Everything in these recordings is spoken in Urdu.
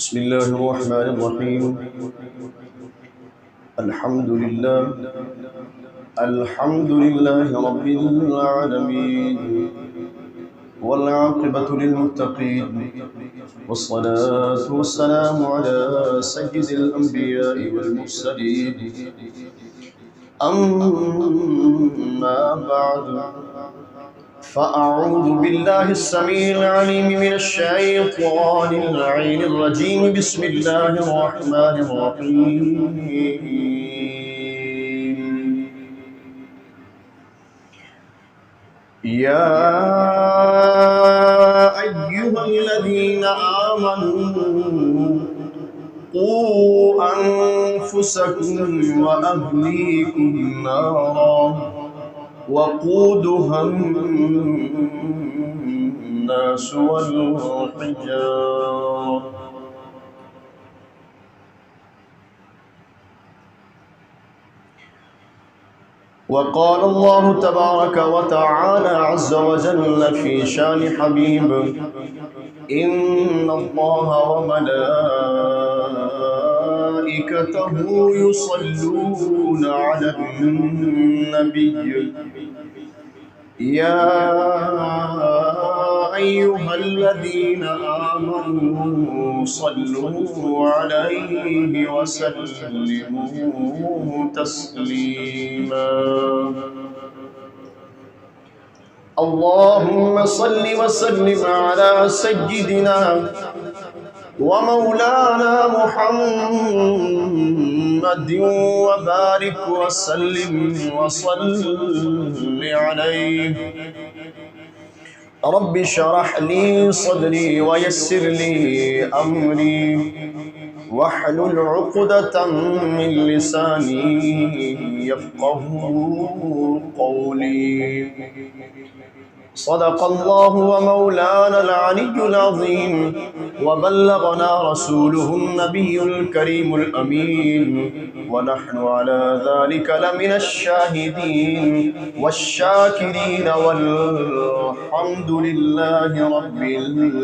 بسم الله الرحمن الرحيم. الحمد لله رب العالمين، والعاقبة للمتقين، والصلاة والسلام على سيد الأنبياء والمرسلين. أما بعد، فأعوذ بالله السميع العليم من الشيطان اللعين الرجيم. بسم الله الرحمن الرحيم. يا أيها الذين آمنوا قوا أنفسكم وأهليكم نارا وقودها الناس والحجارة. وقال الله تبارك وتعالى عز وجل في شان حبيب: إن الله وملائكته يصلون على النبي يا أيها الذين آمنوا صلوا عليه وسلموا تسليما. اللهم صل وسلم على سيدنا ومولانا محمد وبارك وسلم وصل عليه. رب اشرح لي صدري ويسر لي أمري واحلل عقدة من لساني يفقه قولي. صدق الله ومولانا العلي العظيم، وبلغنا رسوله النبي الكريم الأمين، ونحن على ذلك لمن الشاهدين والشاكرين، والحمد لله رب العالمين.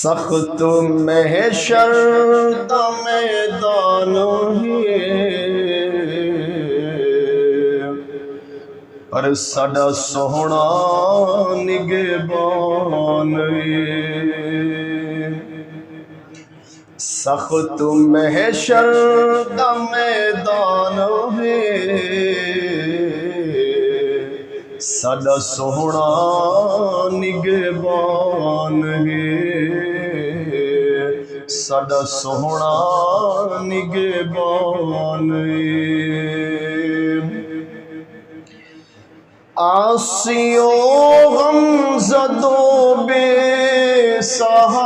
سخت محشر دا میدان ہے پر ساڈا سوہنا نگہبان ہے. سخت محشر دا میدان ہے ساڈا سوہنا نگہبان ہے. ساڈا سوہنا نگہبان ہے. آسیو غم زدو بے سہارو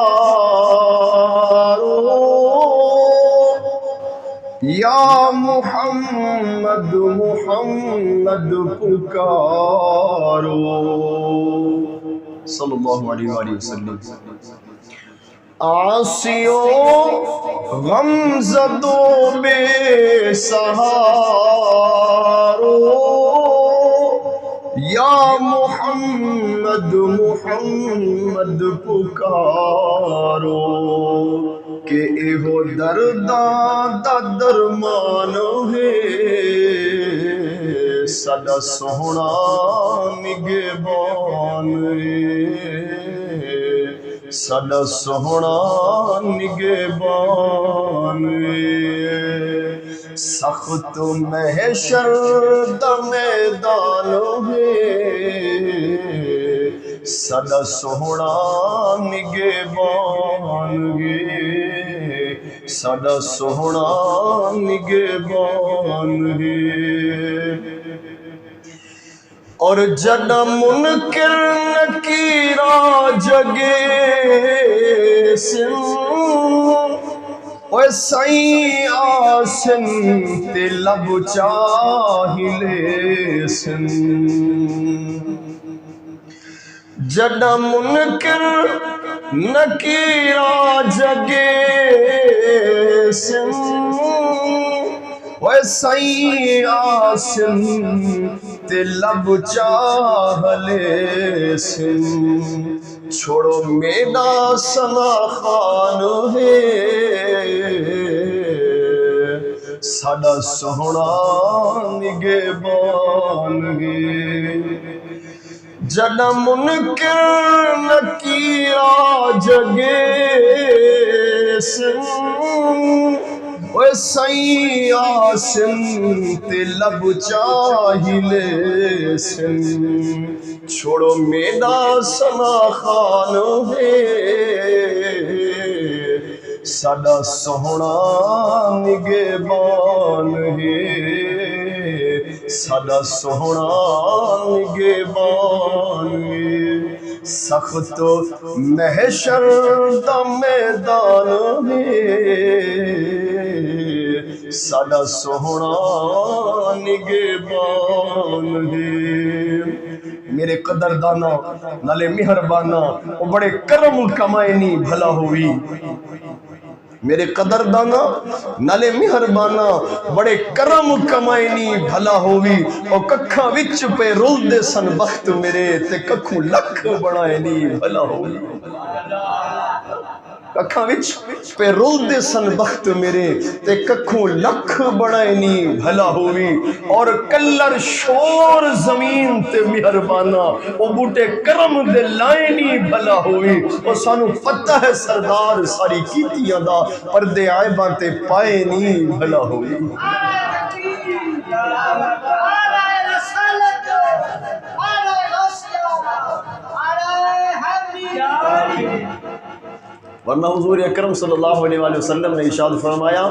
یا محمد محمد پکارو صلی اللہ علیہ وآلہ وسلم. آسیو غم زدو بے سہارو یا محمد محمد پکارو کہ ایہو درداں دا درمان ہے ساڈا سوہنا نگہبان ہے. ساڈا سوہنا نگہبان ہے. سخت محشر دا میدان ہے ساڈا سوہنا نگہبان ہے. ساڈا سوہنا نگہبان ہے. اور جڈا منکر نکیرا جگے سن اوے سائیں آسن تے لب چاہلے سن. جڈا منکر نکیرا جگے سن ویسائی آسن تے لب چاہ لے سن چھوڑو میرا سنا خان ہے ساڈا سوہنا نگہبان ہے جڑا منکر نکیرا جگے سن اوے سائیں آسن تے لب چاہلے سن چھوڑو میرا سنا خان ہے ساڈا سوہنا نگہبان ہے ساڈا سوہنا نگہبان ہے سخت محشر دا میدان ہے ساڈا سوہنا نگہبان ہے میرے قدردانا نالے مہربانا وہ بڑے کرم کمائے نہیں بھلا ہوئی میرے قدردانا نالے مہربانا بڑے کرم کمائے نہیں بھلا ہوئی اور ککھاں وچ پہ رول دے سن بخت میرے تے ککھوں لکھ بڑھائے نہیں بھلا ہوئی ککھاں وچ پہ رول دے سن بخت میرے تے ککھوں لکھ بڑھائے نہیں بھلا ہوئی اور کلر شور زمین تے مہربانا وہ بوٹے کرم دے لائے نہیں بھلا ہوئی اور سانو پتہ ہے سردار ساری کیتیاں دا پردے عیباں تے پائے نہیں بھلا ہوئی ورنہ حضور اکرم صلی اللہ علیہ وآلہ وسلم نے ارشاد فرمایا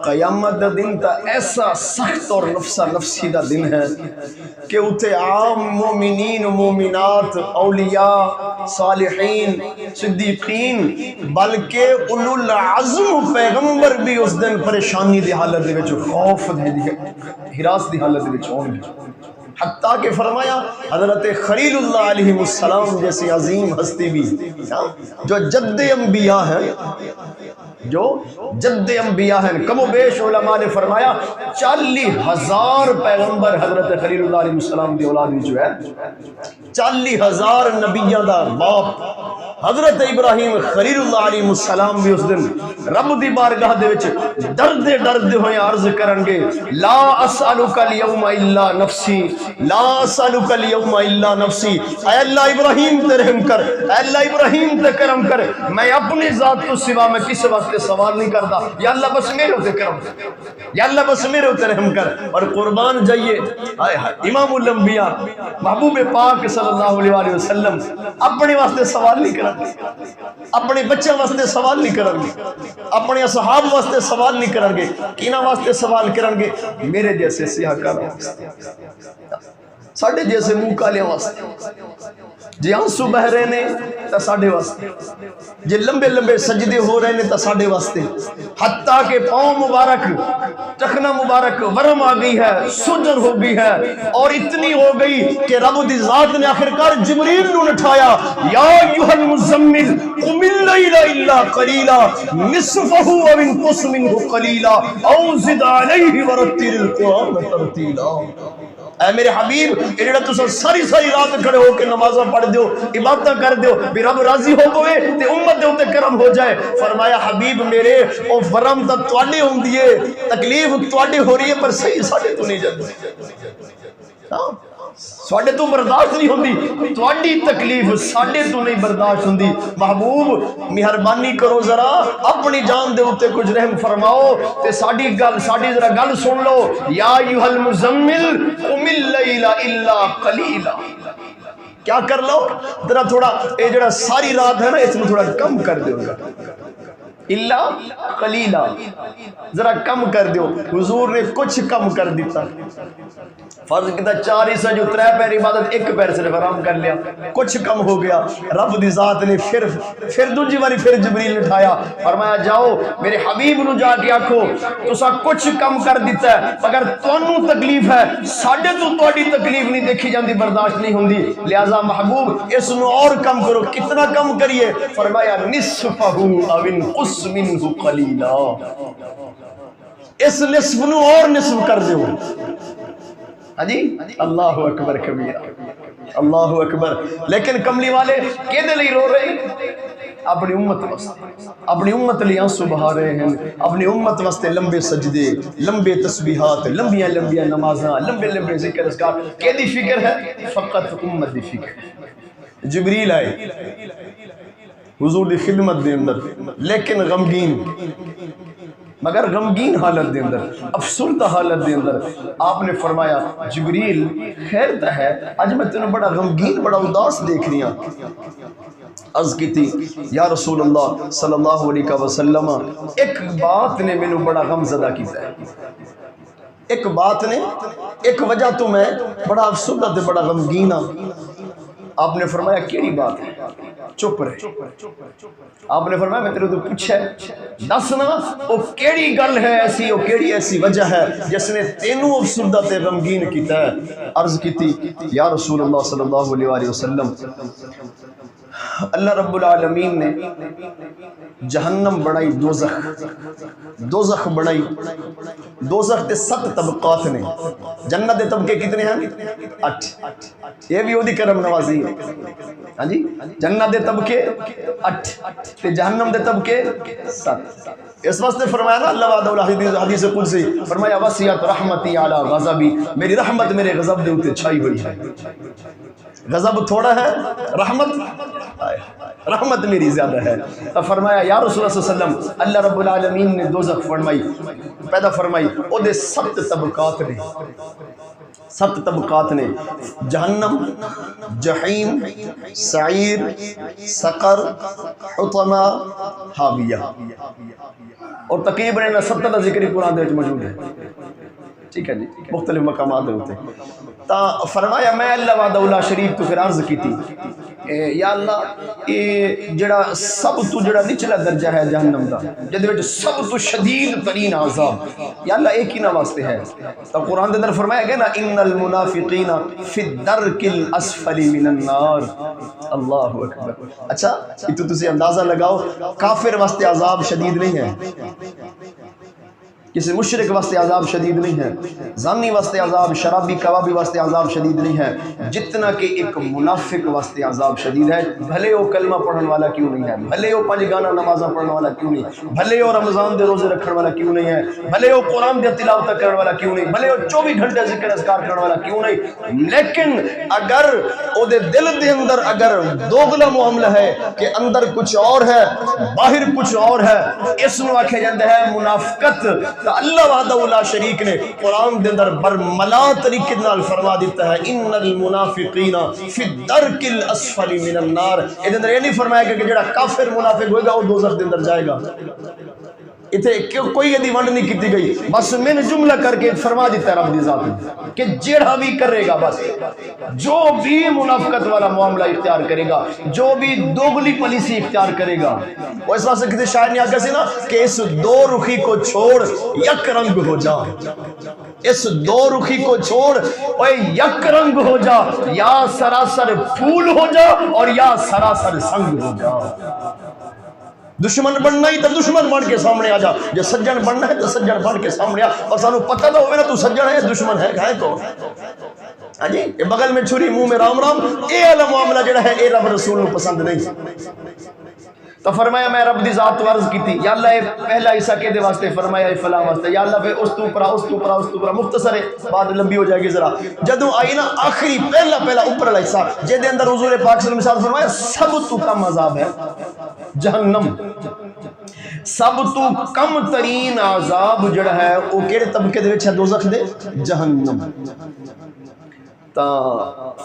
قیامت دا دن تا ایسا سخت اور نفسہ نفسی دا دن ہے کہ اتے عام مومنین و مومنات اولیاء صالحین صدیقین بلکہ اولو العزم پیغمبر بھی اس دن پریشانی دی حالت دے وچ خوف دی ہراس دی حالت دے وچ ہون گے حتیٰ کہ فرمایا حضرت خلیل اللہ علیہ السلام جیسی عظیم ہستی بھی جو جد انبیاء ہیں کم و بیش علماء نے فرمایا 40,000 پیغمبر حضرت خلیل اللہ علیہ السلام دی اولاد بھی جو ہے 40,000 نبیوں دا باپ حضرت ابراہیم خلیل اللہ علیہ السلام بھی اس دن رب دی بارگاہ دے وچ ڈرد ہوئے عرض کرن گے لا اسألک اليوم الا نفسی لا اسألک اليوم الا نفسی اے اللہ ابراہیم تے رحم کر اے اللہ ابراہیم تے کرم کر میں اپنی ذات تو سوا میں کس واسطے سوال نہیں کرتا یا اللہ بس میرے ہوتے کرم کر یا اللہ بس میرے ہوتے رحم کر اور قربان جائیے امام الانبیاء محبوب پاک صلی اللہ علیہ وسلم اپنے واسطے سوال نہیں کریں گے اپنے بچوں واسطے سوال نہیں کریں گے اپنے اصحاب واسطے سوال نہیں کریں گے کینا واسطے سوال کریں گے میرے جیسے سیاہ کار واسطے ساڑھے جیسے منہ کالے واسطے جی آنسو بہ رہے نے تا ساڑھے واسطے جی لمبے لمبے سجدے ہو رہے نے تا ساڑھے واسطے حتیٰ کہ پاؤں مبارک ٹخنا مبارک ورم آ گئی ہے سجن ہو گئی ہے اور اتنی ہو گئی کہ رب دی ذات نے آخرکار جبریل نو نٹھایا یا ایھا المزمل قم اللیل الا قلیلا نصفہ او انقص منہ قلیلا او زد علیہ ورتل القرآن ترتیلا اے میرے حبیب انہوں نے ساری رات کھڑے ہو کے نمازہ پڑھ دیو عبادتہ کر دیو بھی رب راضی ہو گئے تے امت دے ہوتے کرم ہو جائے فرمایا حبیب میرے او ورم تا تواڈے ہوں دیئے تکلیف تواڈے ہو رہی ہے پر صحیح ساڑھے تو نہیں جاتے ساڑھے تو برداشت نہیں ہوندی تواڈی تکلیف ساڑھے تو نہیں برداشت ہوندی محبوب مہربانی کرو ذرا اپنی جان دے ہوتے کچھ رحم فرماؤ تے ساڑھی ذرا گل سن لو یا ایھا المزمل قم اللیل الا قلیلا کیا کر لو ذرا تھوڑا اے جڑا ساری رات ہے نا اس میں تھوڑا کم کر دیو گا الا قلیلا ذرا کم کر دیو حضور نے کچھ کم کر دیتا فرض کیتا 4 حصہ جو 3 پیر عبادت 1 پیر صرف آرام کر لیا کچھ کم ہو گیا رب دی ذات نے پھر دوجی باری پھر جبریل نے اٹھایا فرمایا جاؤ میرے حبیب نو جا کے آکھو تسا کچھ کم کر دیتا ہے اگر تانوں تکلیف ہے ساڈے تو تہاڈی تکلیف نہیں دیکھی جاندی برداشت نہیں ہوندی لہذا محبوب اس نو اور کم کرو کتنا کم کریے فرمایا نصفہ او انقص منہ قلیلا اس نصف نو اور نصف کر دیو ہاں جی اللہ اکبر کبیرہ، اللہ اکبر. لیکن کملی والے کہدے لئی رو رہے ہیں؟ اپنی امت واسطے، اپنی امت لئی آنسو بہا رہے ہیں، اپنی امت واسطے لمبے سجدے، لمبے تسبیحات، لمبیاں لمبیاں نمازاں، لمبے لمبے ذکر اذکار. کیدی فکر ہے؟ فقط امت دی فکر. جبریل آئے حضور دی خدمت دے اندر، لیکن غمگین، مگر غمگین حالت دے اندر، افسردہ حالت دے اندر. آپ نے فرمایا جبریل خیر تا ہے، اج میں تینوں بڑا غمگین بڑا اداس دیکھ رہی ہوں. عرض کی تھی یا رسول اللہ صلی اللہ علیہ وسلم، ایک بات نے مینوں بڑا غم زدہ کیتا ہے، ایک بات نے، ایک وجہ تو میں بڑا افسردہ تے بڑا غمگین ہاں. آپ نے فرمایا کیڑی بات ہے؟ چپ رہے. آپ نے فرمایا میں تیرے تو پوچھا ہے، دس نا وہ کیڑی گل ہے ایسی، وہ کیڑی ایسی وجہ ہے جس نے تینوں افسردہ تے غمگین کیتا ہے؟ عرض کی تھی یا رسول اللہ صلی اللہ علیہ وسلم، اللہ رب العالمین نے جہنم بنائی، دوزخ بنائی. دوزخ تے 7 طبقات نے، جنت دے طبقے کتنے ہیں؟ 8. یہ بھی وہی کرم نوازی ہے. ہاں جی، جنت دے طبقے 8 تے جہنم دے طبقے 7. اس واسطے فرمایا نا اللہ وعدہ حدیث قدسی فرمایا وسعت رحمتی علی غضبی، میری رحمت میرے غضب دے اوتے چھائی ہوئی ہے. غضب تھوڑا ہے، رحمت میری زیادہ ہے. فرمایا یا رسول اللہ صلی اللہ علیہ وسلم، اللہ رب العالمین نے دوزخ فرمائی، پیدا فرمائی، او دے 7 طبقات نے، 7 طبقات نے، جہنم، جحیم، سعیر، سقر، حطمہ، حاویہ. اور تقریباً 7 کا ذکر قرآن دے موجود ہے. ٹھیک ہے جی، مختلف مقامات ہوتے. تا فرمایا میں اللہ وعدہ اللہ شریف تو پھر عرض کی تھی یا اللہ یہ جڑا سب تو جڑا نچلا درجہ ہے جہنم دا، جدے وچ سب تو شدید ترین عذاب، یا اللہ ایک ہی نہ واسطے ہے. تو قرآن دے اندر فرمایا گیا نا ان المنافقین فی الدرک الاسفل من النار. اللہ اکبر. اچھا یہ تو تسی اندازہ لگاؤ، کافر واسطے عذاب شدید نہیں ہے، کسی مشرک واسطے عذاب شدید نہیں ہے، زانی واسطے عذاب، شرابی کبابی واسطے عذاب شدید نہیں ہے، جتنا کہ ایک منافق واسطے عذاب شدید ہے. بھلے وہ کلمہ پڑھن والا کیوں نہیں ہے، بھلے وہ 5 گانا نمازاں پڑھن والا کیوں نہیں، بھلے وہ رمضان دے روزے رکھن والا کیوں نہیں ہے، بھلے وہ قرآن دے تلاوت کرن والا کیوں نہیں، بھلے وہ 24 گھنٹے ذکر اذکار کرن والا کیوں نہیں، لیکن اگر او دے دل دے اندر اگر دوغلا معاملہ ہے کہ اندر کچھ اور ہے باہر کچھ اور ہے، اس نو آکھیا جاندا ہے منافقت. اللہ وحدہ لا شریک نے قرآن دے اندر برملا طریقے نال فرما دیتا ہے ان المنافقین فی الدرک الاسفل من النار. یہ اندر یہ نہیں فرمایا کہ جڑا کافر منافق ہوئے گا وہ دوزخ دے اندر جائے گا. اتنے کوئی یہ ونڈ نہیں کی گئی، بس میں نے جملہ کر کے فرما دیتا ہے رب دی ذات نے کہ جیڑا بھی کرے گا، بس جو بھی منافقت والا معاملہ اختیار کرے گا، جو بھی دوغلی پالیسی اختیار کرے گا، وہ اس واسطے کسی شاعر نے آگے سے نا کہ اس دو رخی کو چھوڑ یک رنگ ہو جا، اس دو رخی کو چھوڑ اور یک رنگ ہو جا، یا سراسر پھول ہو جا اور یا سراسر سنگ ہو جا. دشمن بننا ہی تو دشمن بن کے سامنے آ جا، جو سجن بننا ہے تو سجن بن کے سامنے آ. اور سانو پتہ تو ہوئے نا تو سجن ہے دشمن ہے کھائے کو. ہاں جی، یہ بغل میں چھری منہ میں رام رام، اے والا معاملہ جڑا ہے اے رب رسول کو پسند نہیں. تو فرمایا میں رب دی ذات تو عرض کی تھی یا اللہ پہلا حصہ کے دے واسطے، فرمایا فلاں واسطے، یا اللہ پھر اس تو اوپر اس تو اوپر اس تو اوپر. مختصر ہے بات لمبی ہو جائے گی ذرا. جدوں آئی نا آخری پہلا اوپر والا حصہ جے دے اندر حضور پاک صلی اللہ علیہ وسلم فرمایا سب تو کم عذاب ہے جہنم، سب تو کم ترین عذاب جڑا ہے وہ کیڑے طبقے دے وچ ہے؟ دوزخ دے، جہنم. تا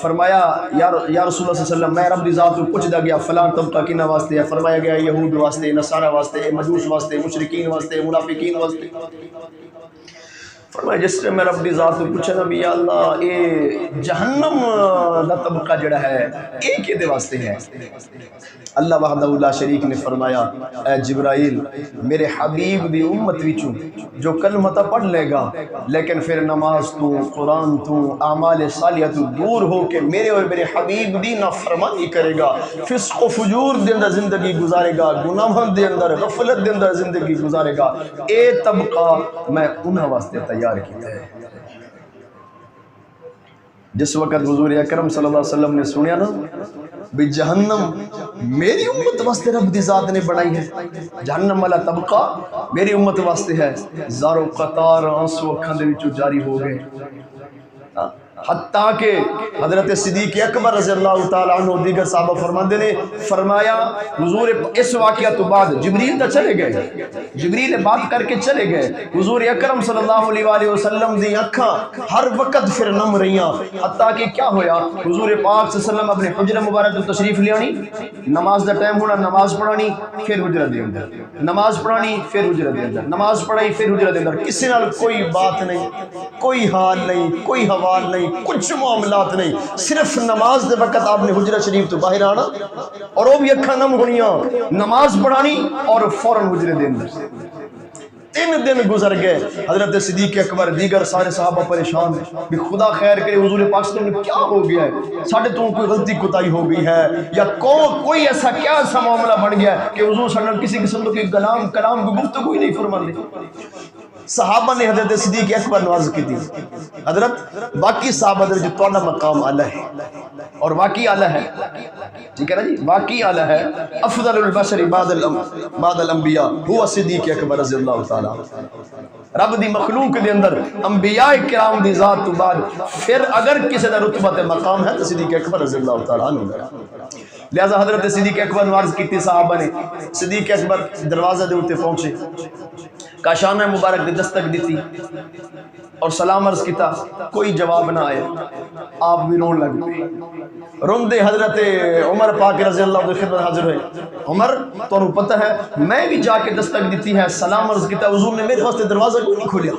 فرمایا یا رسول اللہ صلی اللہ علیہ وسلم میں رب دی ذات کو پوچھدا گیا فلاں طبقہ کنا واسطے ہے؟ فرمایا گیا یہود واسطے، نصارہ واسطے، مجوس واسطے، مشرکین واسطے، منافقین واسطے. فرمایا جس نے میں رب دی ذات کو پوچھا نا یا اللہ اے جہنم دا طبقہ جڑا ہے اے کدے واسطے ہے؟ اللہ وحدہ لا شریک نے فرمایا اے جبرائیل میرے حبیب دی امت وچوں جو کلمہ تا پڑھ لے گا لیکن پھر نماز تو، قرآن تو، اعمال صالحہ تو دور ہو کے میرے اور میرے حبیب دی نافرمانی کرے گا، فسق و فجور دے اندر زندگی گزارے گا، گناہاں دے اندر، غفلت دے اندر زندگی گزارے گا، اے طبقہ میں انہاں واسطے تیار کیتا ہے. جس وقت حضور اکرم صلی اللہ علیہ وسلم نے سنیا نا بھی جہنم میری امت واسطے رب دی ذات نے بنائی ہے، جہنم والا طبقہ میری امت واسطے ہے، زارو قطار آنسو اکھاں دے وچوں جاری ہو گئے، حتیٰ کہ حضرت صدیق اکبر رضی اللہ تعالیٰ عنہ دیگر صحابہ فرماندے نے فرمایا حضور اس واقعہ تو بعد جبریل تا چلے گئے، جبریل بات کر کے چلے گئے، حضور اکرم صلی اللہ علیہ وآلہ وسلم دی اکھاں ہر وقت پھر نم رہیاں، حتیٰ کہ کیا ہویا حضور پاک صلی اللہ علیہ وسلم اپنے حجرہ مبارک تو تشریف لے آنی، نماز دا ٹائم ہونا، نماز پڑھانی پھر حجرہ دے اندر، نماز پڑھانی پھر حجرہ دے اندر، نماز پڑھائی پھر حجرہ دے اندر، کسی نال کوئی بات نہیں، کوئی حال نہیں، کوئی حوال نہیں، کچھ معاملات نہیں، صرف نماز دے وقت آپ نے حجرہ شریف تو باہر آنا اور وہ بھی اکھاں نم ہونیاں، نماز پڑھانی اور فوراً حجرے دے اندر۔ 3 دن گزر گئے، حضرت صدیق اکبر دیگر سارے صحابہ پریشان بھی خدا خیر کرے حضور پاک صلی اللہ علیہ وسلم کیا ہو گیا ہے، ساڑھے تو کوئی غلطی کوتاہی ہو گئی ہے یا کوئی ایسا کیا ایسا معاملہ بن گیا ہے کہ حضور صلی اللہ علیہ وسلم کسی قسم کی کلام کو گفتگو ہی نہیں فرماندے۔ صحابہ نے حضرت صدیق اکبر نواز کی تھی، حضرت باقی صحابہ در جو توڑا مقام اعلیٰ ہے اور واقعی اعلیٰ ہے، ٹھیک ہے نا جی، واقعی اعلیٰ ہے، افضل البشر بعد الانبیاء ہوا صدیق اکبر رضی اللہ تعالیٰ، رب دی مخلوق دے اندر انبیاء کرام دی ذات تو بعد پھر اگر کسی دا رتبت مقام ہے تو صدیق اکبر رضی اللہ تعالیٰ عنہ۔ لہذا حضرت صدیق اکبر نواز کی تھی، صحابہ نے صدیق اکبر دروازہ دے ہوتے پہنچے، کاشانہ مبارک دی دستک دیتی اور سلام عرض کیتا، کوئی جواب نہ آئے، آپ بھی رون لگ پہ، روندے حضرت عمر پاک رضی اللہ عنہ خدمت حاضر ہوئے، عمر تو انہوں پتہ ہے میں بھی جا کے دستک دیتی ہے، سلام عرض کیتا، حضور نے میرے واسطے دروازہ کوئی نہیں کھولیا،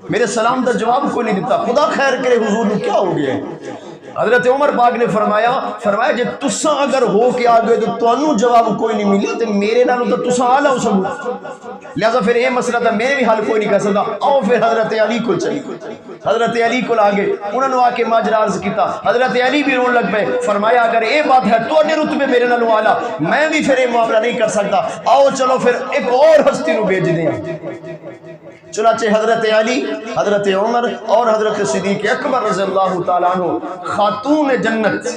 میرے سلام دا جواب کوئی نہیں دیتا، خدا خیر کرے حضور نے کیا ہو گیا ہے۔ حضرت عمر پاک نے فرمایا جے تساں اگر ہو کے آگئے تو تانوں جواب کوئی نہیں ملی تو میرے نالوں تو تساں آلہ ہو سکو، لہذا پھر یہ مسئلہ تھا میرے بھی حال کوئی نہیں کہہ سکتا، آؤ پھر حضرت علی کو چلی، حضرت علی کو آگے انہوں نے آ کے ماجرا عرض کیتا، حضرت علی بھی رون لگ پے، فرمایا اگر یہ بات ہے تو اڈے رتبے میرے نالوں آلہ، میں بھی پھر یہ معاملہ نہیں کر سکتا، آؤ چلو پھر ایک اور ہستی نو بھیج دیں۔ چنانچہ حضرت علی، حضرت عمر اور حضرت صدیق اکبر رضی اللہ تعالیٰ عنہ خاتون جنت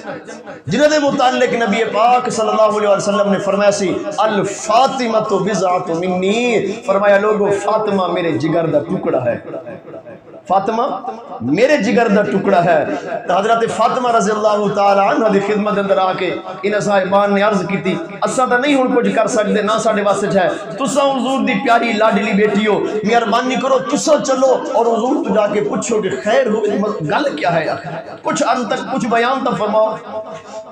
جنہوں نے متعلق نبی پاک صلی اللہ علیہ وسلم نے فرمایا سی الفاطمۃ بضعۃ منی، فرمایا لوگو فاطمہ میرے جگر دا ٹکڑا ہے، فاطمہ میرے جگر دا ٹکڑا ہے۔ تو حضرت فاطمہ رضی اللہ تعالی عنہ دی خدمت اندر آ کے ان صاحبان نے عرض کی تھی، اساں تا نہیں ہن کچھ کر سکتے، نہ ساڈے واسطے ہے، تساں حضور دی پیاری لاڈلی بیٹی ہو، مہربانی کرو تساں چلو اور حضور تو جا کے پوچھو کہ خیر ہو گل کیا ہے، کچھ عرض تک کچھ بیان تو فرماؤ۔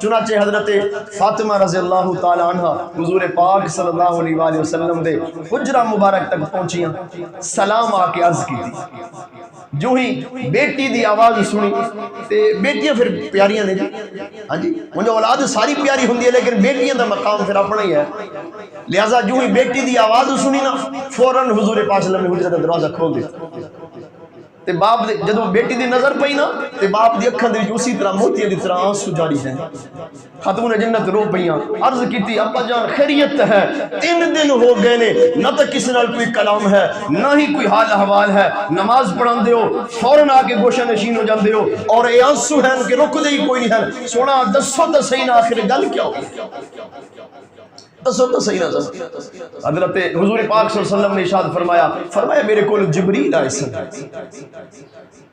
چنانچہ حضرت فاطمہ رضی اللہ تعالی عنہ حضور پاک صلی اللہ علیہ وآلہ وسلم دے حجرہ مبارک تک پہنچیاں، سلام آ کے عرض کی تھی، جو ہی بیٹی دی آواز سنی تے بیٹیاں پھر پیاریاں نے جی، ہاں جی مجھے اولاد ساری پیاری ہوندی ہے لیکن بیٹیاں دا مقام پھر اپنا ہی ہے، لہذا جو ہی بیٹی دی آواز سنی نا فوراً حضور پاک صلی اللہ علیہ وسلم نے حجرہ دا دروازہ کھول دیا، تے باپ دے جدو بیٹی دی نظر پئی نا تے باپ دی اکھاں دے وچ اسی طرح موتیاں دی طرح آنسو جاری ہیں، خاتون جنت رو پیاں، عرض کیتی ابا جان خیریت ہے، 3 دن ہو گئے نے، نہ تو کسی نال کوئی کلام ہے نہ ہی کوئی حال احوال ہے، نماز پڑھان دے ہو فوراً آ کے گوشہ نشین ہو جاندے ہو اور اے آنسو ہیں کہ رک دے ہی کوئی نہیں ہے، سونا دسو تو صحیح نہ آخر گل کیا ہو دسو تو صحیح نہ دسو۔ حضرت حضور پاک صلی اللہ علیہ وسلم نے ارشاد فرمایا میرے کول جبریل آئے سن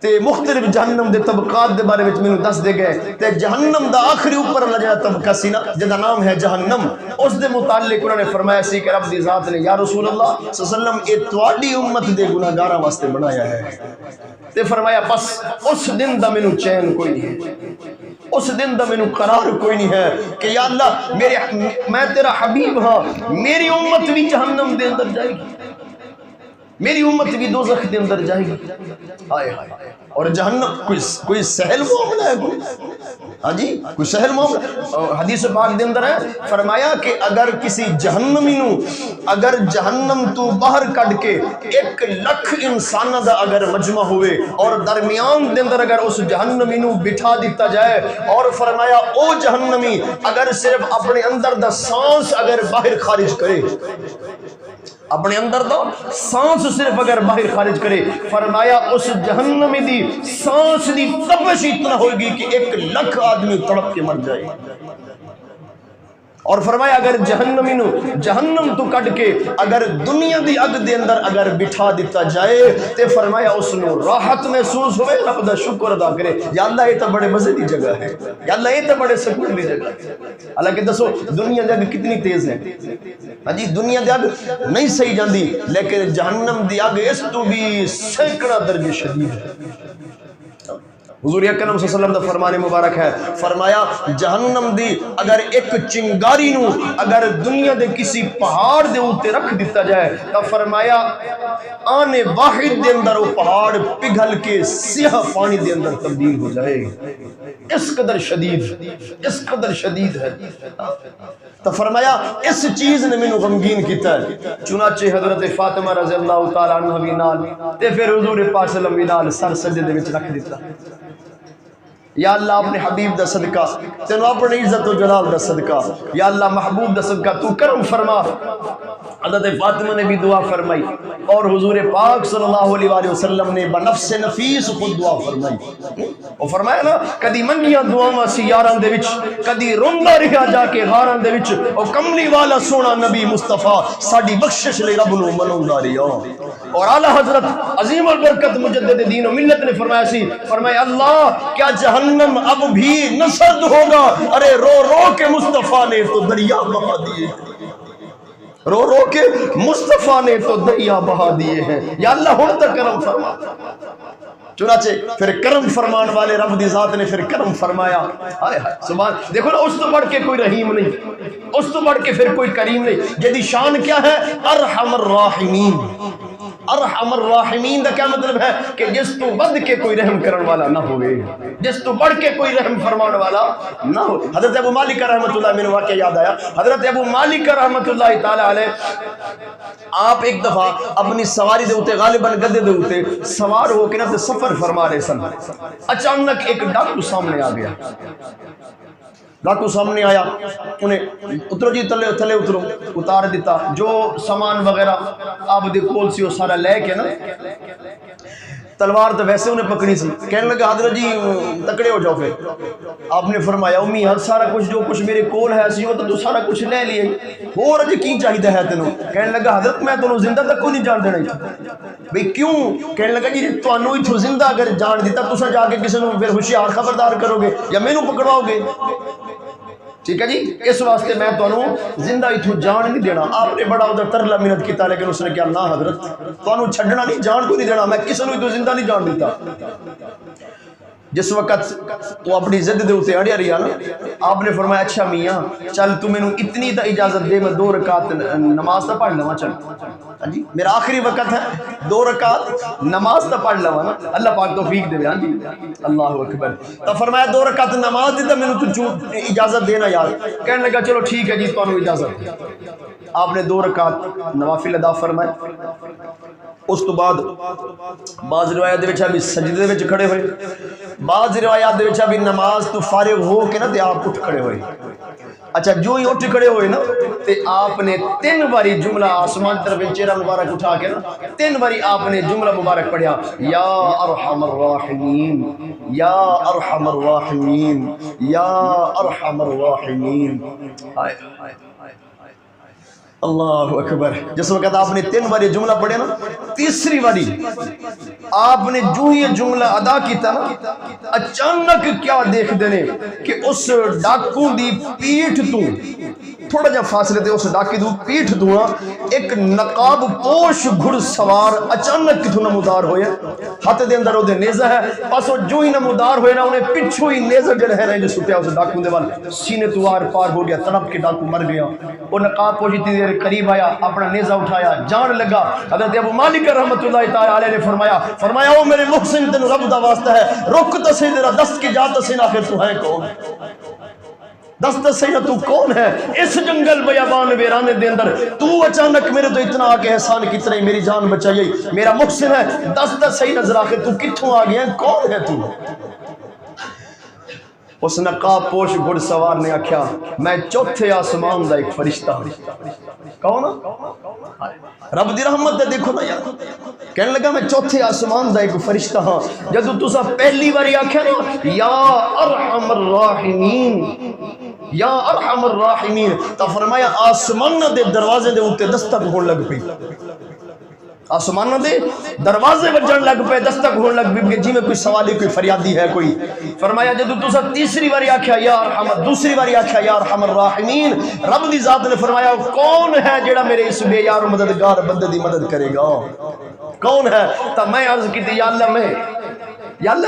تے مختلف جہنم دے طبقات دے بارے وچ مینوں دس دے گئے تے جہنم دا آخری اوپر والا جڑا طبقہ سی نا جدا نام ہے جہنم، اس دے متعلق انہوں نے فرمایا سی کہ رب دی ذات نے یا رسول اللہ صلی اللہ علیہ وسلم اے تواڈی امت دے گناہگاراں واسطے بنایا ہے، تے فرمایا بس اس دن دا مینوں چین کوئی نہیں ہے، اس دن دا مینوں قرار کوئی نہیں ہے کہ یا اللہ میں تیرا حبیب ہاں، میری امت بھی جہنم دے اندر جائے گی، میری امت بھی دوزخ دے اندر جائے گی، آئے آئے اور جہنم کوئی سہل معاملہ ہے کوئی، ہاں جی کوئی سہل معاملہ، حدیث پاک دے اندر ہے فرمایا کہ اگر کسی جہنمی نو اگر جہنم تو باہر کٹ کے 1,00,000 انسانہ دا اگر مجمع ہوئے اور درمیان دے اندر اگر اس جہنمی نو بٹھا دیتا جائے اور فرمایا او جہنمی اگر صرف اپنے اندر دا سانس اگر باہر خارج کرے اپنے اندر دو سانس صرف اگر باہر خارج کرے، فرمایا اس جہنمی دی سانس دی تپش اتنا ہوگی کہ 1,00,000 آدمی تڑپ کے مر جائے. اور فرمایا اگر جہنمی نو جہنم تو کٹ کے اگر دنیا دی اگ دے اندر اگر بٹھا دیتا جائے تے فرمایا اس نو راحت محسوس ہوئے، رب دا شکر ادا کرے، یا اللہ یہ تو بڑے مزے دی جگہ ہے، یا اللہ یہ تو بڑے سکون دی جگہ ہے. حالانکہ دسو دنیا دی اگ کتنی تیز ہے، ہاں جی دنیا دی اگ نہیں صحیح جاندی، لیکن جہنم دی اگ اس تو بھی سینکڑا درجے شدید ہے. حضور اکرم صلی اللہ علیہ وسلم دا فرمان مبارک ہے، فرمایا جہنم دی اگر ایک چنگاری نو اگر دنیا دے کسی پہاڑ دے اوتے رکھ دیتا جائے تو فرمایا آنے واحد دے اندر وہ پہاڑ پگھل کے سیاہ پانی دے اندر تبدیل ہو جائے. اس قدر شدید ہے. تو فرمایا اس چیز نے میں غمگین کیتا ہے. چنانچہ حضرت فاطمہ رضی اللہ تعالیٰ عنہ بھی نال تے پھر حضور پاک صلی اللہ علیہ وسلم نال سر سجدے دے وچ رکھ دیتا. یا اللہ اپنے حبیب دا صدقہ، تینوں اپنے عزت و جلال دا صدقہ، یا اللہ محبوب دا صدقہ تو کرم فرما. حضرت فاطمہ نے بھی دعا فرمائی اور حضور پاک صلی اللہ علیہ وآلہ وسلم نے بنفس نفیس خود دعا فرمائی. وہ فرمایا نا کدی منگیاں دعاواں سی یاراں دے وچ، کدی روندا رہیا جا کے غاراں دے وچ، او کملی والا سونا نبی مصطفیٰ ساڈی بخشش لئی رب نو منوندا رہیا. اور اعلی حضرت عظیم البرکت مجدد دین و ملت نے فرمایا سی، فرمایا اللہ کیا جہنم اب بھی نہ سرد ہوگا؟ ارے رو رو کے مصطفیٰ نے تو دریا بہا دیے، رو رو کے مصطفیٰ نے تو دریا بہا دیے ہیں. یا اللہ ہن تک کرم فرما. چنانچہ پھر کرم فرمان والے رب دی ذات نے پھر کرم فرمایا. ہائے ہائے سبحان. دیکھو نا اس تو بڑھ کے کوئی رحیم نہیں، اس تو بڑھ کے پھر کوئی کریم نہیں. جدی شان کیا ہے؟ ارحم الراحمین. ارحم الراحمین دا کیا مطلب ہے؟ کہ جس تو بد کے کوئی رحم کرن والا نہ ہوئے، جس تو بڑھ کے کوئی رحم فرمان والا نہ ہو. حضرت ابو مالک رحمۃ اللہ، میں نے واقعہ یاد آیا، حضرت ابو مالک رحمۃ اللہ تعالی علیہ آپ ایک دفعہ اپنی سواری دے ہوتے غالباً گدے دے ہوتے سوار ہو کے نہ تے سفر فرما رہے سن. اچانک ایک ڈاکو سامنے آ گیا. ڈاکو سامنے آیا، انہیں اترو جی تلے تھلے اترو، اتار دیتا. جو سامان وغیرہ آپ دے کول سی وہ سارا لے کے نا، تلوار تو ویسے انہیں پکڑی سی. کہنے لگا حضرت جی تکڑے ہو جاؤ. پھر آپ نے فرمایا امی ہر سارا کچھ جو کچھ میرے کول ہے سی وہ تو سارا کچھ لے لیے، اور اج کی چاہیے ہے تینوں؟ کہنے لگا حضرت میں تینوں زندہ تک کوئی نہیں جان دینا. بھئی کیوں؟ کہنے لگا جی تانوں اتھوں زندہ اگر جان دیتا تساں جا کے کسی نوں پھر ہوشیار خبردار کرو گے یا مینوں پکڑواؤ گے. ٹھیک ہے جی، اس واسطے میں تانوں زندہ اتھوں جان نہیں دینا. آپ نے بڑا ادھر ترلا منت کیتا، لیکن اس نے کہا نہ حضرت تانوں چھڈنا نہیں، جان کو نہیں دینا، میں کسی نوں اتھوں زندہ نہیں جان دیتا. جس وقت وہ اپنی ضد دے اوتے اڑیا رہیا نا، آپ نے فرمایا اچھا میاں چل تو مینوں اتنی تا اجازت دے، میں 2 رکعت نماز تا پڑھ لواں. چل ہاں جی میرا آخری وقت ہے، 2 رکعت نماز تا پڑھ لواں نا، اللہ پاک توفیق دے. ہاں جی اللہ اکبر. تو فرمایا 2 رکعت نماز دی تے مینوں تو اجازت دینا یار. کہنے لگا چلو ٹھیک ہے جی تانوں اجازت. آپ نے 2 رکعت نوافل ادا فرمائے. اس تو بعد بعض روایات دے وچ ابھی سجدے دے وچ کھڑے ہوئے، بعض روایات دے وچ ابھی نماز تو فارغ ہو کے نا تے آپ اٹھ کھڑے ہوئے. اچھا جو ہی اٹھ کھڑے ہوئے نا تے آپ نے 3 باری جملہ آسمان طرف چہرہ مبارک اٹھا کے نا 3 باری آپ نے جملہ مبارک پڑھیا، یا ارحم الراحمین، یا ارحم الراحمین، یا ارحم الراحمین. اللہ اکبر. جس وقت آپ نے 3 باری جملہ پڑھے نا، تیسری باری آپ نے جو ہی جملہ ادا کیتا نا، اچانک کیا دیکھ دینے کہ اس ڈاکو دی پیٹھ تو تھوڑا جا فاصلے تے اس ڈاکی دی پیٹھ تو ایک نقاب پوش گھڑ سوار اچانک کتھوں نمودار ہوئے. ہاتھ دے اندر وہ نیزہ ہے، بس وہ جو ہی نمودار ہوئے نا انہیں پچھو ہی نیزہ جڑا ہے جو سٹیا اس ڈاکو دے وال سینے تو آر پار ہو گیا، تڑپ کے ڈاکو مر گیا. وہ نقاب پوش اتنی دیر قریب آیا، اپنا نیزہ اٹھایا، جان لگا. حضرت ابو مالک رحمۃ اللہ تعالی علیہ نے فرمایا او میرے محسن تینوں رب دا واسطہ ہے، رک تو صحیح تیرا دست کی جا تو صحیح، آخر تو ہے کون؟ دست صحیح تو کون ہے؟ اس جنگل بیابان ویرانے دے اندر تو اچانک میرے تو اتنا آگے احسان کتنا ہی میری جان بچائی، میرا محسن ہے، دست صحیح نظر آخر تو کتھوں آ گیا ہے، کون ہے تو؟ اس نقاب پوش گھڑ سوار نے آکھیا میں چوتھے آسمان دا ایک فرشتہ ہوں. کون؟ رب دی رحمت دیکھو نا یار. کہنے لگا میں چوتھے آسمان دا ایک فرشتہ ہاں. جدو تسا پہلی باری آکھیا نا یا ارحم الراحمین یا ارحم الراحمین تو فرمایا آسمان دے دروازے دے اوتے دستک ہون لگ پئی. آسمان دے دروازے وجن لگ پے دستک ہون لگ پئی جی میں کوئی سوالی کوئی فریادی ہے کوئی. فرمایا جدو تسا تیسری باری آکھیا یا ارحم دوسری باری آکھیا یا ارحم الراحمین رب دی ذات نے فرمایا کون ہے جڑا میرے اس بے یار مددگار بندے دی مدد کرے گا کون ہے. تو میں عرض کی یا اللہ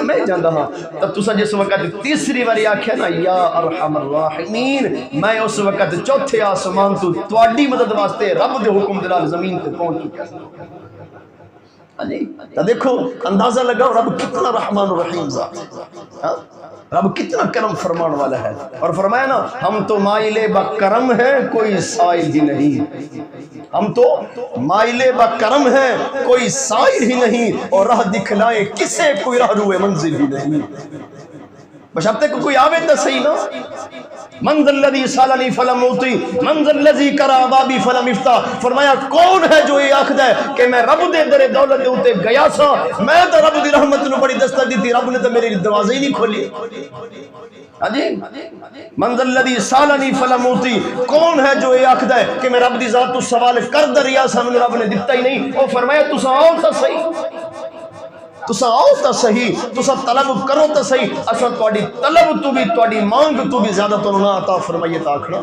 میں جاندا ہاں. تو تسا جس وقت تیسری باری آکھیا نا یا ارحم الراحمین میں اس وقت چوتھے آسمان تو تواڈی مدد واسطے رب دے حکم دے نال زمین تے پہنچ چکا. تو دیکھو اندازہ لگاؤ رب کتنا رحمان الرحیم ذات ہے. رب کتنا کرم فرمان والا ہے. اور فرمایا نا ہم تو مائل با کرم ہیں کوئی سائل ہی نہیں. ہم تو مائل با کرم ہیں کوئی سائل ہی نہیں اور راہ دکھلائے کسے کوئی راہ روئے منزل ہی نہیں. بس اب تک کوئی آوے تو صحیح نا. منزل الذی سالنی فلم اوتی منزل الذی کرا بابی فلم افتح. فرمایا کون ہے جو یہ آکھدا ہے کہ میں رب دے در دولت دے اوتے گیا سا میں تو رب دی رحمت نو بڑی دستک دیتی رب نے تو میرے دروازے ہی نہیں کھولی. منزل الذی سالنی فلم اوتی کون ہے جو یہ آکھدا ہے کہ میں رب دی ذات تو سوال کر دریا سا میں رب نے دیتا ہی نہیں. او فرمایا تساں آؤ تا صحیح تسا آؤ تا صحیح تسا طلب کرو تا صحیح اساں تواڈی طلب تو بھی تواڈی مانگ تو بھی زیادہ تو نہ عطا فرمائیے تا آکھنا.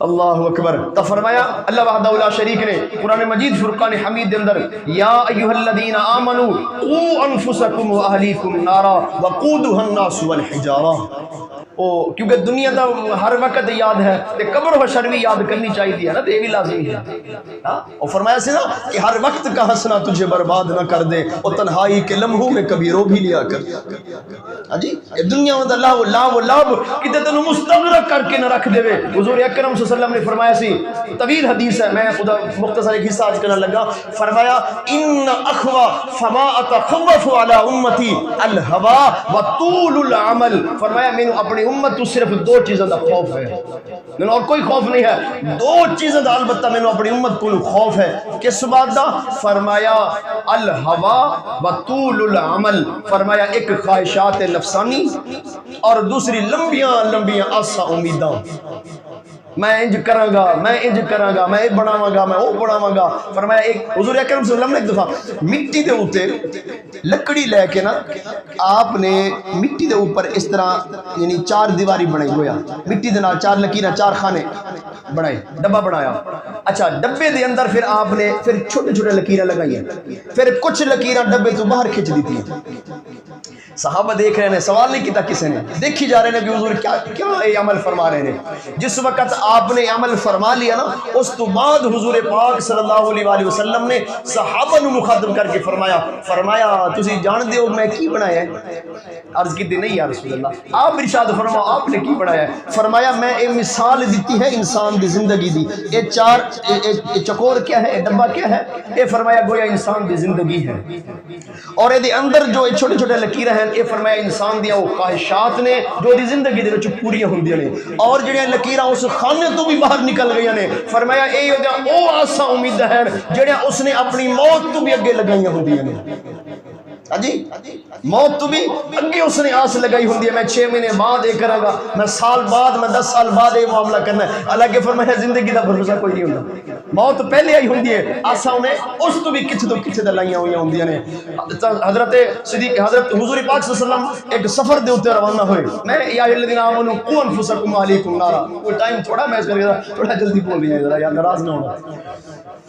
اللہ اکبر. تو فرمایا اللہ وحدہ لا شریک نے قرآن مجید فرقان حمید اندر یا ایھا الذین آمنوا قوا انفسکم واہلیکم نارا وقودھا الناس والحجارہ. کیونکہ دنیا دا ہر وقت یاد ہے تے قبر و حشر بھی یاد کرنی چاہیے نا. تو یہ بھی لازمی ہے. اور فرمایا سے نا کہ ہر وقت کا ہنسنا تجھے برباد نہ کر دے اور تنہائی کے لمحوں میں کبھی رو بھی لیا کر. یہ دنیا میں اللہ و لاب کتے تنو مستغرق کر کے نہ رکھ دے. حضور اکرم صلی اللہ علیہ وسلم نے فرمایا سی طویل حدیث ہے میں خدا مختصر ایک حصہ آج کرنا لگا. فرمایا ان اخوا فما اتخوف علی امتی الہوا وطول العمل. فرمایا میں اپنی امت تو صرف دو چیزوں دا خوف ہے میں اور کوئی خوف نہیں ہے. دو چیزوں دا البتہ میں اپنی امت کو خوف ہے. کس بات دا؟ فرمایا الہوا وطول العمل. فرمایا ایک خواہشات نفسانی اور دوسری لمبیاں آسا امیداں. میں انج کراں گا میں انج کراں گا میں بناواں گا میں وہ بناواں گا. فرمایا ایک حضور اکرم صلی اللہ علیہ وسلم نے ایک دفعہ مٹی دے اوتے لکڑی لے کے نا آپ نے مٹی دے اوپر اس طرح یعنی چار دیواری بنائی گویا مٹی دے نال چار لکیراں چار خانے بنائے ڈبا بنایا. اچھا ڈبے دے اندر پھر آپ نے پھر چھوٹے چھوٹے لکیراں لگائی ہیں پھر کچھ لکیراں ڈبے تو باہر کھچ دیتی ہیں. صحابہ دیکھ رہے ہیں سوال نہیں کیتا کسی نے دیکھی جا رہے ہیں کہ حضور کیا یہ عمل فرما رہے ہیں. جس وقت آپ نے عمل فرما لیا نا اس تو بعد حضور پاک صلی اللہ علیہ وآلہ وسلم نے صحابہ نو مخاطب کر کے فرمایا تسی جان دیو میں کی بنایا ہے. عرض کی نہیں یا رسول اللہ آپ ارشاد فرماؤ آپ نے کی بنایا ہے. فرمایا میں ایک مثال دیتی ہے انسان دی زندگی دی. یہ چار چکور کیا ہے ڈبا کیا ہے یہ فرمایا گویا انسان دی زندگی ہے اور یہ اندر جو چھوٹے چھوٹے لکیراں ہیں یہ فرمایا انسان دیا وہ خواہشات نے جو دی زندگی دے وچ پوریاں ہوندیاں نے اور جڑیاں لکیراں اس خانے تو بھی باہر نکل گئی نے. فرمایا اے او آسا امید ہے جڑیاں اس نے اپنی موت تو بھی اگے لگائیاں ہوندیاں نے. موت تو بھی اگے اس نے آس لگائی ہوندی ہے میں 6 مہینے بعد یہ کروں گا میں سال بعد میں 10 سال بعد یہ معاملہ کرنا ہے. حالانکہ فرمایا زندگی دا بھروسہ کوئی نہیں ہوتا. موت پہلے آئی ہوندی ہے آسا انہیں اس تو بھی کچھ تو کچھ لائیاں ہوئی ہوندیاں نے. حضرت صدیق حضرت حضور پاک صلی اللہ علیہ وسلم ایک سفر دے اوتے روانہ ہوئے. میں یا الذین آمنوا قوا انفسکم واہلیکم نارا. کوئی ٹائم تھوڑا میں اس کر تھوڑا جلدی بول رہی ہے ذرا یار ناراض نہ ہونا.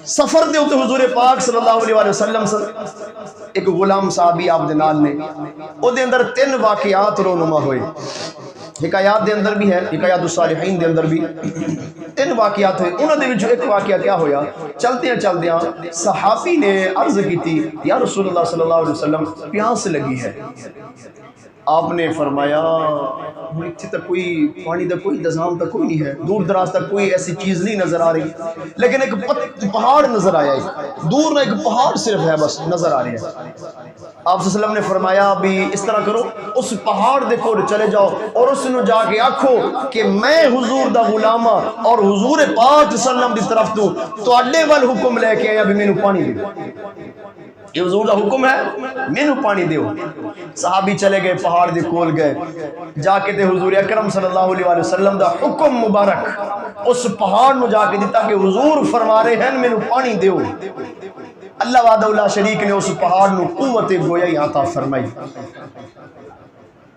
سفر دے اوتے حضور پاک صلی اللہ علیہ وآلہ وسلم ایک غلام صحابی آپ دے نال نے او دے اندر 3 واقعات رونما ہوئے. حکایات دے اندر بھی ہے حکایات الصالحین دے اندر بھی 3 واقعات ہوئے. انہاں دے وچ ایک واقعہ کیا ہویا چلدیاں صحابی نے عرض کی تھی یا رسول اللہ صلی اللہ علیہ وسلم پیاس لگی ہے. آپ نے فرمایا اتنے تک کوئی پانی کا کوئی نظام تک کوئی نہیں ہے، دور دراز تک کوئی ایسی چیز نہیں نظر آ رہی، لیکن ایک پہاڑ نظر آیا، دور نہ ایک پہاڑ صرف ہے بس نظر آ رہی ہے۔ آپ صلی اللہ علیہ وسلم نے فرمایا بھی اس طرح کرو، اس پہاڑ دے کول چلے جاؤ اور اس نے جا کے آکھو کہ میں حضور دا غلامہ اور حضور پاک صلی اللہ علیہ وسلم دی طرف تو اڈے وال حکم لے کے آیا بھی مینوں پانی دے، یہ حضور دا حکم ہے مینوں پانی دیو۔ صحابی چلے گئے، پہاڑ دے کول گئے، جا کے تے حضور اکرم صلی اللہ علیہ وسلم دا حکم مبارک اس پہاڑ نو جا کے دیتا کہ حضور فرما رہے ہیں مینوں پانی دیو۔ اللہ وحدہ لا شریک نے اس پہاڑ نو قوت گویائی عطا فرمائی۔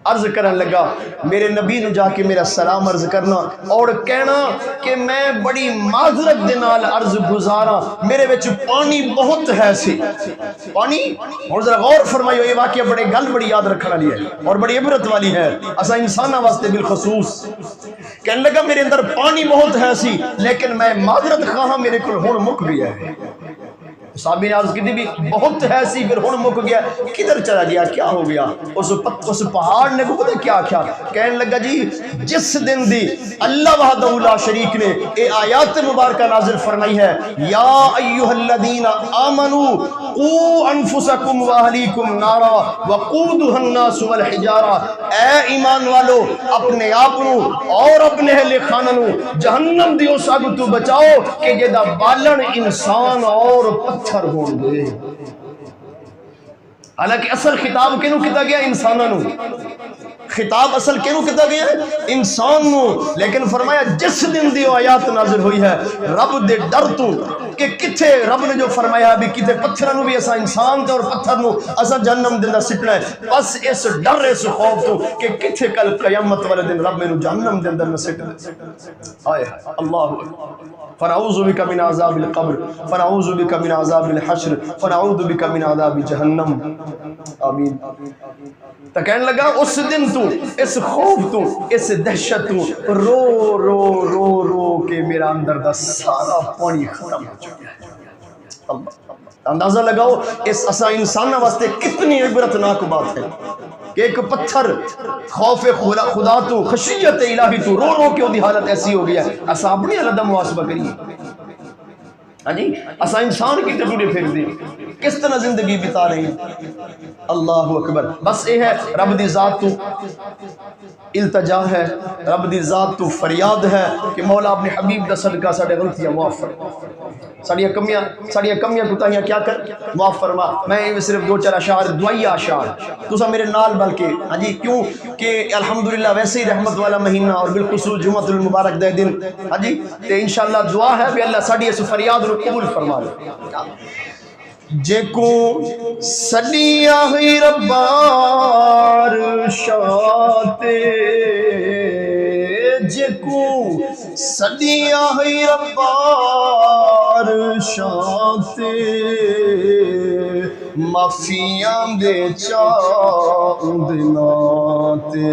عرض کرن لگا میرے نبی نو جا کے میرا سلام عرض کرنا اور کہنا کہ میں بڑی معذرت دے نال عرض گزارا، میرے وچ پانی بہت ہے سی پانی۔ اور ذرا غور فرمائیو، یہ واقعہ بڑے گل بڑی یاد رکھنے والی ہے اور بڑی عبرت والی ہے اساں انساناں واسطے بالخصوص۔ کہنے لگا میرے اندر پانی بہت ہے سی لیکن میں معذرت خواہاں میرے کول ہن مک گیا ہے۔ صحابی نے عرض کی تھی بھی بہت ہے سی پھر ہن مک گیا، کدھر چلا گیا، کیا ہو گیا؟ اس پہاڑ نے کو پتہ کیا کیا کہنے لگا جی جس دن دی اللہ وحدہ لا شریک نے اے آیات مبارکہ نازل فرمائی ہے، یا ایھا الذین آمنوا قوا انفسکم واہلیکم نارا وقودھا الناس والحجارہ، اے ایمان والو اپنے آپ اور اپنے اہل خانہ نو جہنم دی اس اگ تو بچاؤ کہ جدا بالن انسان اور پتھر ہون گے۔ حالانکہ اصل خطاب کینوں کیتا گیا انساناں نو، خطاب اصل کینوں کیتا گیا ہے انسان نو، لیکن فرمایا جس دن دی آیات نازل ہوئی ہے رب دے ڈر تو کہ کتھے رب نے جو فرمایا بھی کتھے پتھراں نو بھی اسا انسان تے اور پتھر نو اسا جہنم دے اندر سٹنا ہے، بس اس ڈر اس خوف تو کہ کتھے کل قیامت والے دن رب مینوں جہنم دے اندر نہ سٹ دے۔ ہائے اللہ اکبر، فنعوذ بک من عذاب القبر، فنعوذ بک من عذاب الحشر، فنعوذ بک من عذاب جہنم، آمین۔ تو کہنے لگا اس دن تو اس خوف تو اس دہشت تو رو رو رو رو کہ میرا اندر دا سارا پانی ختم ہو چکا ہے۔ اللہ اندازہ لگاؤ اس اسا انسانہ واسطے کتنی عبرتناک بات ہے کہ ایک پتھر خوف خدا تو خشیت الہی تو رو رو کے دی حالت ایسی ہو گیا ہے۔ اسا اپنی علیحدہ محاسبہ کریے، ہاں جی اسا انسان کی ٹکڑے پھیر دی کس طرح زندگی بتا رہے ہیں۔ اللہ اکبر، بس یہ ہے رب دی ذات تو التجا ہے، رب دی ذات تو فریاد ہے کہ مولا اپنے حبیب دا صدقہ ساڑے غلطیاں معاف فرما، ساڑیاں کمیاں کوتاہیاں کیا کر معاف فرما۔ میں صرف دو چار اشعار دعائیہ اشعار تسا میرے نال بلکہ ہاں جی کیوں کہ الحمدللہ ویسے ہی رحمت والا مہینہ اور بالخصوص جمعۃ المبارک دے دن ہاں جی تے انشاءاللہ دعا ہے کہ اللہ ساڑی اس فریاد رو قبول فرما لے۔ جے کو صدیاں ہوئی ربار شاتے، جے کو صدیاں ہوئی ربار شاتے، معافیاں دے چاند ناتے،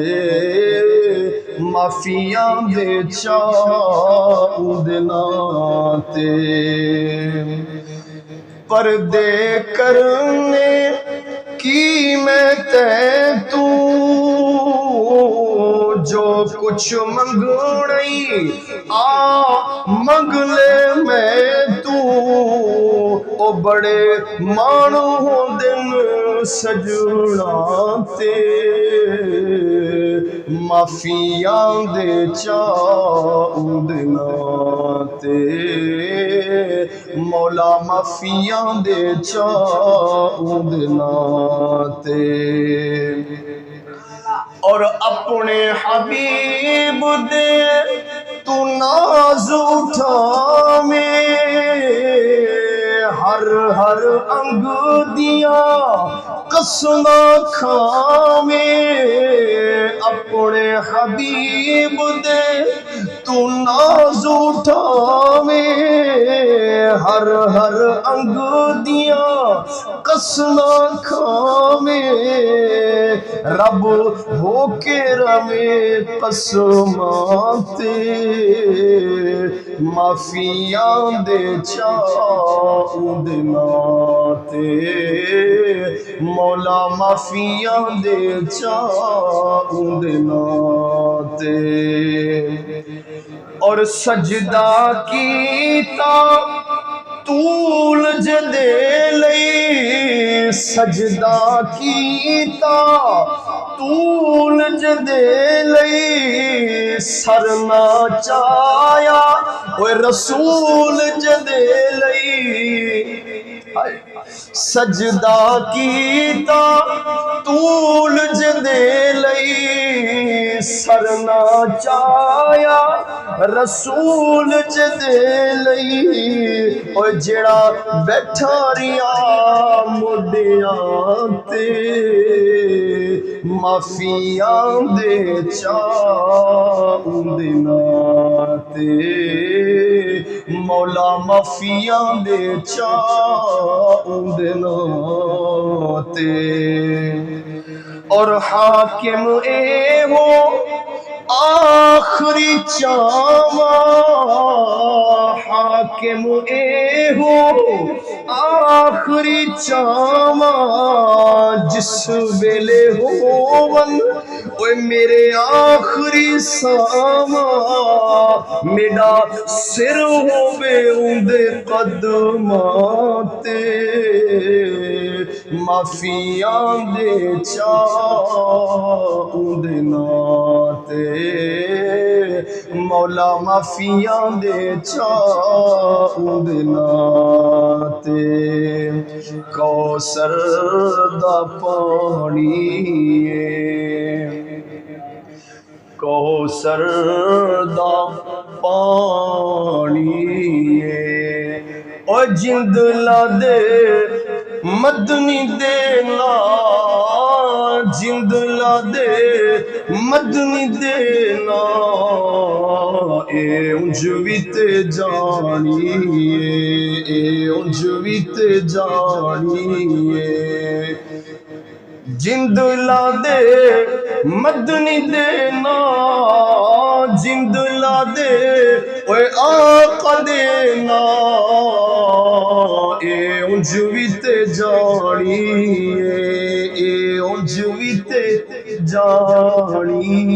معافیاں دے چاند ناتے، پردے کرنے کی میں تے تو جو کچھ منگنی آ منگ لے میں تو، او بڑے مانو دن سجنا تے، معافیاں دے چاند ناتے، مولا معافیاں دے چاند ناتے، اور اپنے حبیب دے تو ناز اٹھاویں، ہر ہر انگ دیاں قسماں کھاویں، اپنے حبیب دے تو ناز اٹھاویں، ہر ہر انگ دیاں قسماں کھاویں، رب ہو کے روے قسماں تے معافیاں دے چاہوں دے ناتے مولا معافیاں دے چاہوں دے ناتے اور سجدہ کیتا طول جدے لئی سجدہ کیتا طول جدے لئی سرنا چایا اوے رسول جدے لئی سجدہ کیتا طول جدے لئی سرنا چایا رسول جدے لئی اور جڑا بیٹھا ریا مڈیاں تے معافیاں دے چاہوں دے ناتے مولا معافیاں دے چاہوں دے ناتے اور حاکم اے ہو آخری چاواں حاکم اے ہو آخری چاواں جس ویلے ہون اوے میرے آخری ساواں میرا سر ہووے اندے قدماں تے معافیاں دے چاہوں دے ناتے مولا معافیاں دے چاہوں دے ناتے کوثر دا پانی کوثر دا پانی او جند لا دے مدنی دینا جند لا دے مدنی دینا اے انجوی تے جانی اے انجوی تے جانی جند لا دے مدنی دینا جند لا دے اوے آقا دینا اے انجوی تے جانی اے انجوی تے جانی